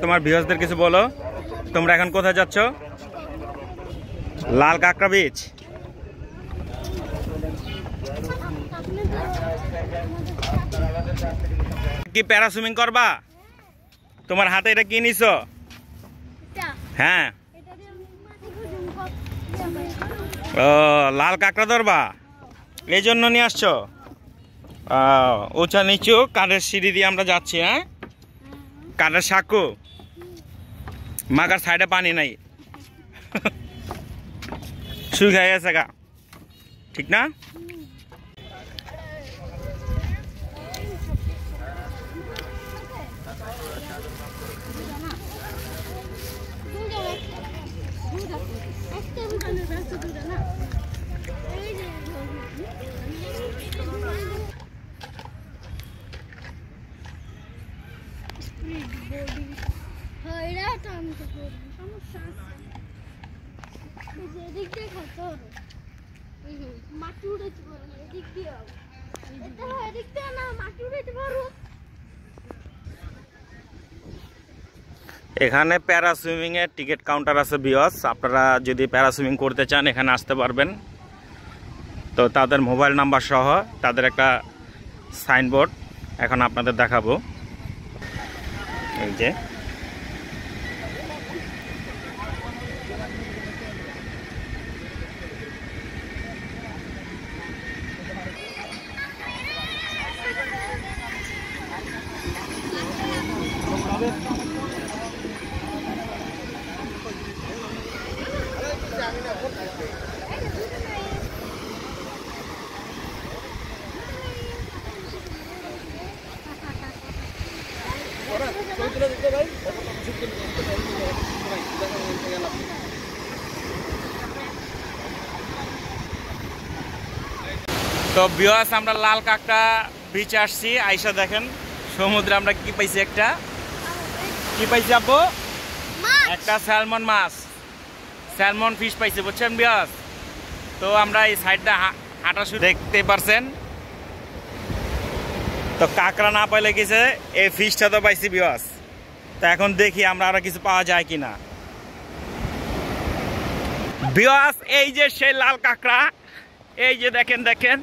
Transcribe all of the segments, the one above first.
তোমার ভিউয়ার্সদের কিছু বলো, তোমরা এখন কোথায় যাচ্ছ? লাল কাঁকড়া বিচ। কি প্যারাসুইমিং করবা? তোমার হাতে এটা কি নিছো? হ্যাঁ, ও লাল কাঁকড়া ধরবা, এই জন্য নিয়ে আসছো। উঁচা নিচু কাঠের সিঁড়ি দিয়ে আমরা যাচ্ছি। হ্যাঁ, কাঠের সাঁকো, মাগার সাইডে পানি নাই, শুকিয়ে গেছে গা, ঠিক না? এখানে প্যারাসুইমিং এর টিকিট কাউন্টার আছে ভিউয়ার্স, আপনারা যদি প্যারাসুইমিং করতে চান এখানে আসতে পারবেন। তো তাদের মোবাইল নাম্বার সহ তাদের একটা সাইনবোর্ড এখন আপনাদের দেখাবো। এই যে তো ভিউয়ার্স, আমরা লাল কাঁকড়া বিচে আসছি। আইসা দেখেন সমুদ্রে আমরা কি পাইছি, একটা কি পাইছি আপু? একটা স্যালমন মাছ, স্যালমন ফিশ পাইছি, বুঝছেন ভিউয়ার্স? তো আমরা এই সাইডটা হাঁটা শুরু, দেখতে পারছেন। তো কাঁকড়া না পাইলে গেছে, এই ফিশটা তো পাইছি ভিউয়ার্স। তো এখন দেখি আমরা আরো কিছু পাওয়া যায় কিনা। ভিউয়ার্স, এই যে সেই লাল কাঁকড়া, এই যে দেখেন দেখেন,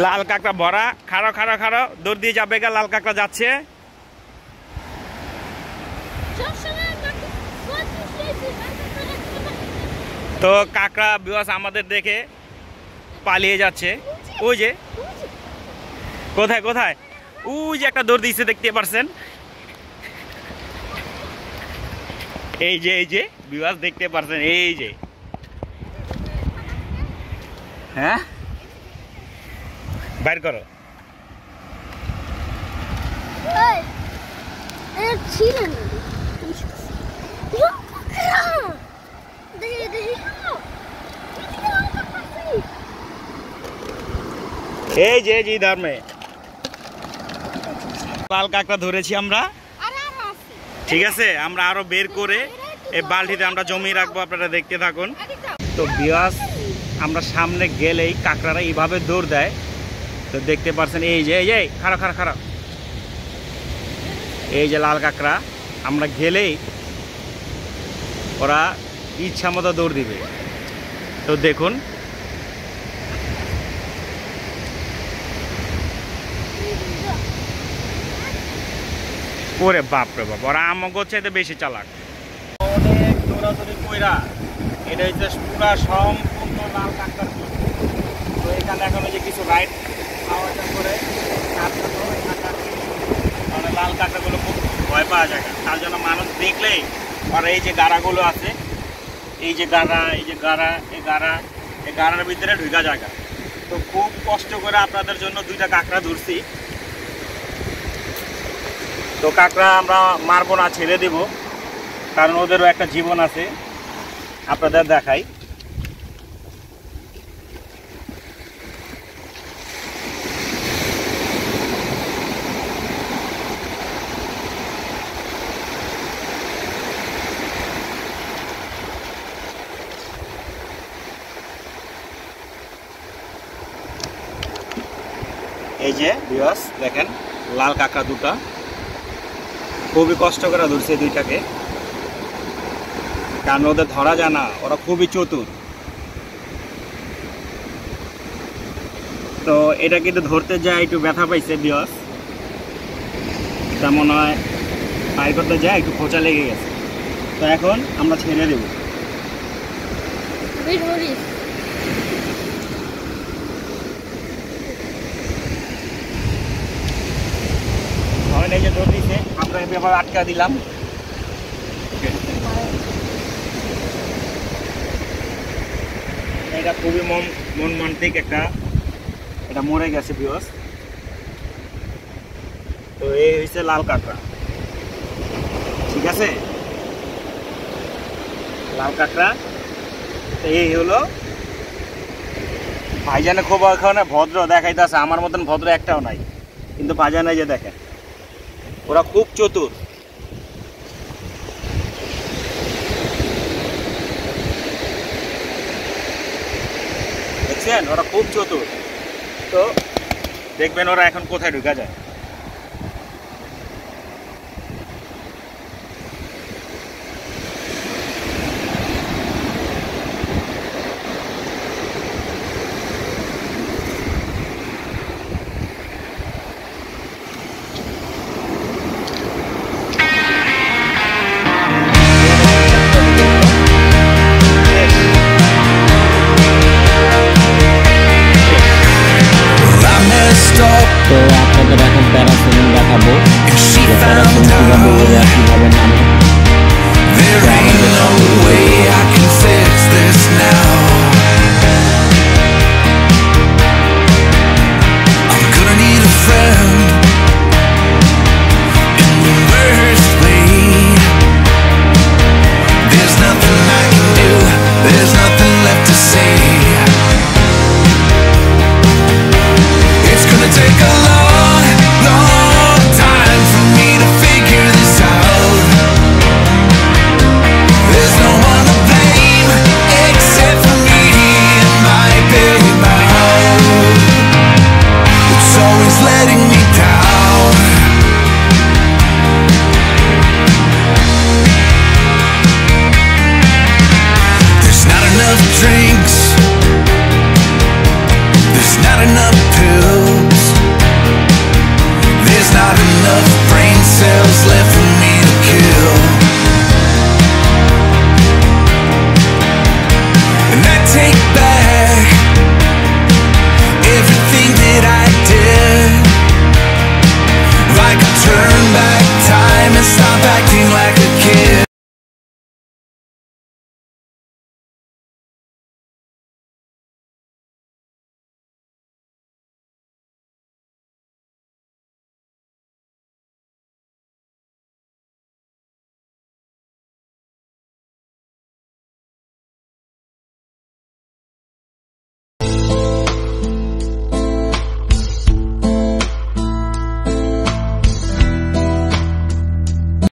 লাল কাঁকড়া ভরা। খাড়ো খাড়ো খাড়ো, দৌড় দিয়ে যাবে গা, লাল কাঁকড়া যাচ্ছে। তো কাঁকড়া ভিউয়ার্স আমাদের দেখে পালিয়ে যাচ্ছে। ওই যে কোথায় কোথায়, ওই যে একটা দৌড় দিচ্ছে, দেখতে পারছেন। এই যে ভিউয়ার্স দেখতে পারছেন, এই যে, হ্যাঁ বাইর করো। এই যে ইধার মে লাল কাঁকড়া ধরেছি আমরা, ঠিক আছে? আমরা আরো বের করে এই বালতিতে আমরা জমিয়ে রাখবো, আপনারা দেখতে থাকুন। তো ভিউয়ার্স, আমরা সামনে গেলেই কাঁকড়ারা এইভাবে দৌড় দেয়। তো দেখতে পাচ্ছেন, এই যে খাড়া খাড়া খাড়া, এই যে লাল কাঁকড়া, আমরা গেলেই ওরা ইচ্ছা মতো দৌড় দিবে। তো দেখুন, ওরে বাপরে বাপ, ওরা আমাকে চাইতে বেশি চালাক। অনেক দৌড়াদৌড়ি কইরা এটা হচ্ছে পুরা সম্পূর্ণ লাল কাঁকড়ার। তো এখানে এখন যে কিছু রাইড পাওয়া যায় করে, মানে লাল কাঁকড়াগুলো খুব ভয় পাওয়া যায়, তার জন্য মানুষ দেখলেই আর এই যে গাড়াগুলো আছে, এই যে গাড়া, এই যে গাড়া, এই গাড়ার ভিতরে ঢুকা জায়গা। তো খুব কষ্ট করে আপনাদের জন্য দুইটা কাঁকড়া ধরছি। তো কাঁকড়া আমরা মারবো না, ছেড়ে দেব, কারণ ওদেরও একটা জীবন আছে। আপনাদের দেখাই, এই যে ভিউয়ার্স দেখেন লাল কাঁকড়া দুটো, খুবই কষ্ট করে ধরছে দুইটাকে, কারণ ওদের ধরা যায় না, ওরা খুবই চতুর। তো এটা কিন্তু ধরতে যায় একটু ব্যথা পাইছে ভিউয়ার্স, তা মনে হয় বাইর করতে যায় একটু খোঁচা লেগে গেছে। তো এখন আমরা ছেড়ে দেব। এই যে ধরে দিচ্ছে, আমরা এবার আটকা দিলাম। এটা খুবই মনমান্তিক একটা, এটা মরে গেছে ভিউয়ার্স। তো এই হচ্ছে লাল কাঁকড়া, ঠিক আছে, লাল কাঁকড়া। তো এই হলো ভাইজানে, খুব ওখানে ভদ্র দেখাইতেছে, আমার মতন ভদ্র একটাও নাই, কিন্তু ভাইজানে যে দেখেন ওরা খুব চতুর। দেখছেন ওরা খুব চতুর। তো দেখবেন ওরা এখন কোথায় ঢুকা যায়।